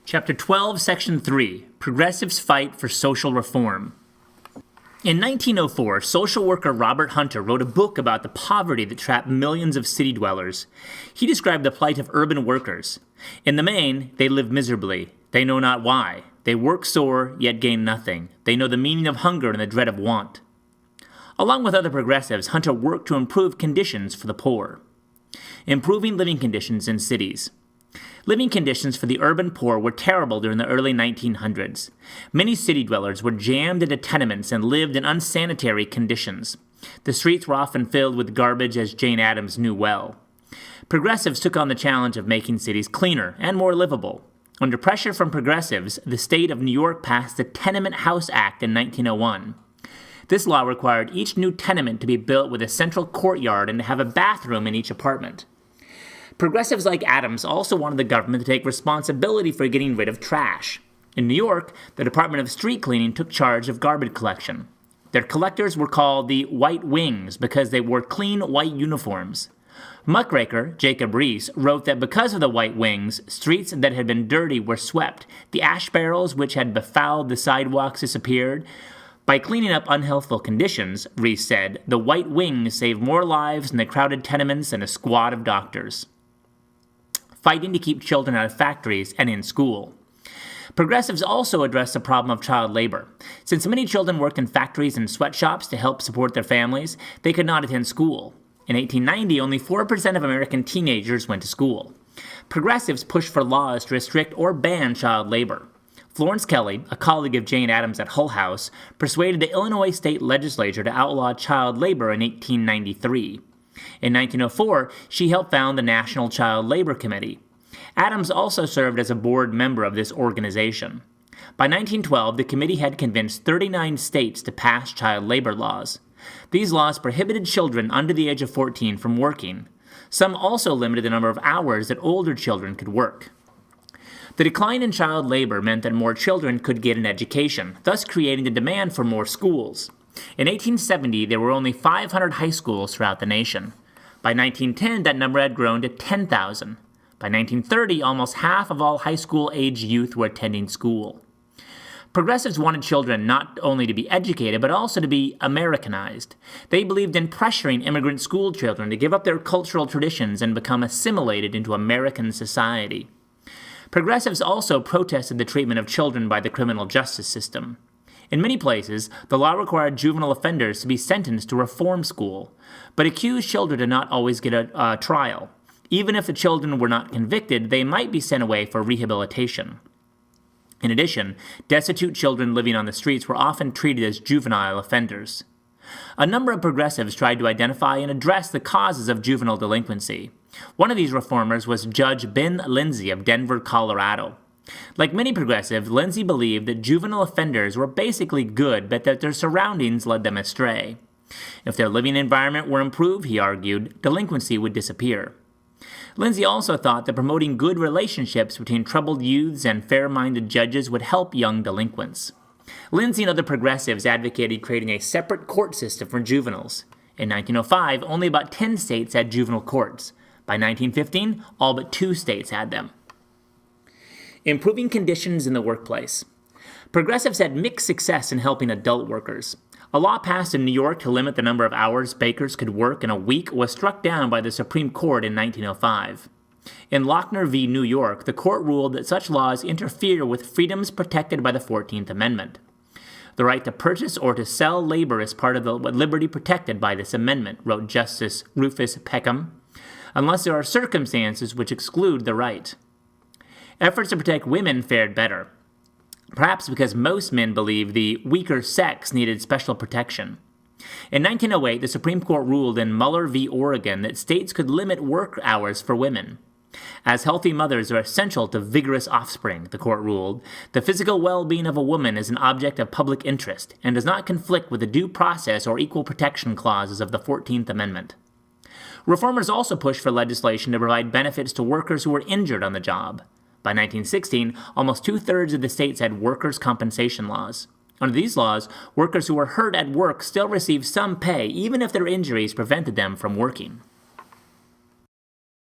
Chapter 12, Section 3, Progressives Fight for Social Reform. In 1904, social worker Robert Hunter wrote a book about the poverty that trapped millions of city dwellers. He described the plight of urban workers. In the main, they live miserably. They know not why. They work sore, yet gain nothing. They know the meaning of hunger and the dread of want. Along with other progressives, Hunter worked to improve conditions for the poor. Improving living conditions in cities. Living conditions for the urban poor were terrible during the early 1900s. Many city dwellers were jammed into tenements and lived in unsanitary conditions. The streets were often filled with garbage, as Jane Addams knew well. Progressives took on the challenge of making cities cleaner and more livable. Under pressure from progressives, the state of New York passed the Tenement House Act in 1901. This law required each new tenement to be built with a central courtyard and to have a bathroom in each apartment. Progressives like Addams also wanted the government to take responsibility for getting rid of trash. In New York, the Department of Street Cleaning took charge of garbage collection. Their collectors were called the White Wings because they wore clean white uniforms. Muckraker Jacob Riis wrote that because of the White Wings, streets that had been dirty were swept, the ash barrels which had befouled the sidewalks disappeared. By cleaning up unhealthful conditions, Riis said, the White Wings saved more lives in the crowded tenements than a squad of doctors. Fighting to keep children out of factories and in school. Progressives also addressed the problem of child labor. Since many children worked in factories and sweatshops to help support their families, they could not attend school. In 1890, only 4% of American teenagers went to school. Progressives pushed for laws to restrict or ban child labor. Florence Kelley, a colleague of Jane Addams at Hull House, persuaded the Illinois state legislature to outlaw child labor in 1893. In 1904, she helped found the National Child Labor Committee. Addams also served as a board member of this organization. By 1912, the committee had convinced 39 states to pass child labor laws. These laws prohibited children under the age of 14 from working. Some also limited the number of hours that older children could work. The decline in child labor meant that more children could get an education, thus creating the demand for more schools. In 1870, there were only 500 high schools throughout the nation. By 1910, that number had grown to 10,000. By 1930, almost half of all high school-age youth were attending school. Progressives wanted children not only to be educated, but also to be Americanized. They believed in pressuring immigrant school children to give up their cultural traditions and become assimilated into American society. Progressives also protested the treatment of children by the criminal justice system. In many places, the law required juvenile offenders to be sentenced to reform school, but accused children did not always get a trial. Even if the children were not convicted, they might be sent away for rehabilitation. In addition, destitute children living on the streets were often treated as juvenile offenders. A number of progressives tried to identify and address the causes of juvenile delinquency. One of these reformers was Judge Ben Lindsay of Denver, Colorado. Like many progressives, Lindsay believed that juvenile offenders were basically good, but that their surroundings led them astray. If their living environment were improved, he argued, delinquency would disappear. Lindsay also thought that promoting good relationships between troubled youths and fair-minded judges would help young delinquents. Lindsay and other progressives advocated creating a separate court system for juveniles. In 1905, only about 10 states had juvenile courts. By 1915, all but 2 states had them. Improving conditions in the workplace. Progressives had mixed success in helping adult workers. A law passed in New York to limit the number of hours bakers could work in a week was struck down by the Supreme Court in 1905. In Lochner v. New York, the court ruled that such laws interfere with freedoms protected by the 14th Amendment. The right to purchase or to sell labor is part of the liberty protected by this amendment, wrote Justice Rufus Peckham, unless there are circumstances which exclude the right. Efforts to protect women fared better, perhaps because most men believed the weaker sex needed special protection. In 1908, the Supreme Court ruled in Muller v. Oregon that states could limit work hours for women. As healthy mothers are essential to vigorous offspring, the court ruled, the physical well-being of a woman is an object of public interest and does not conflict with the due process or equal protection clauses of the 14th Amendment. Reformers also pushed for legislation to provide benefits to workers who were injured on the job. By 1916, almost 2/3 of the states had workers' compensation laws. Under these laws, workers who were hurt at work still received some pay, even if their injuries prevented them from working.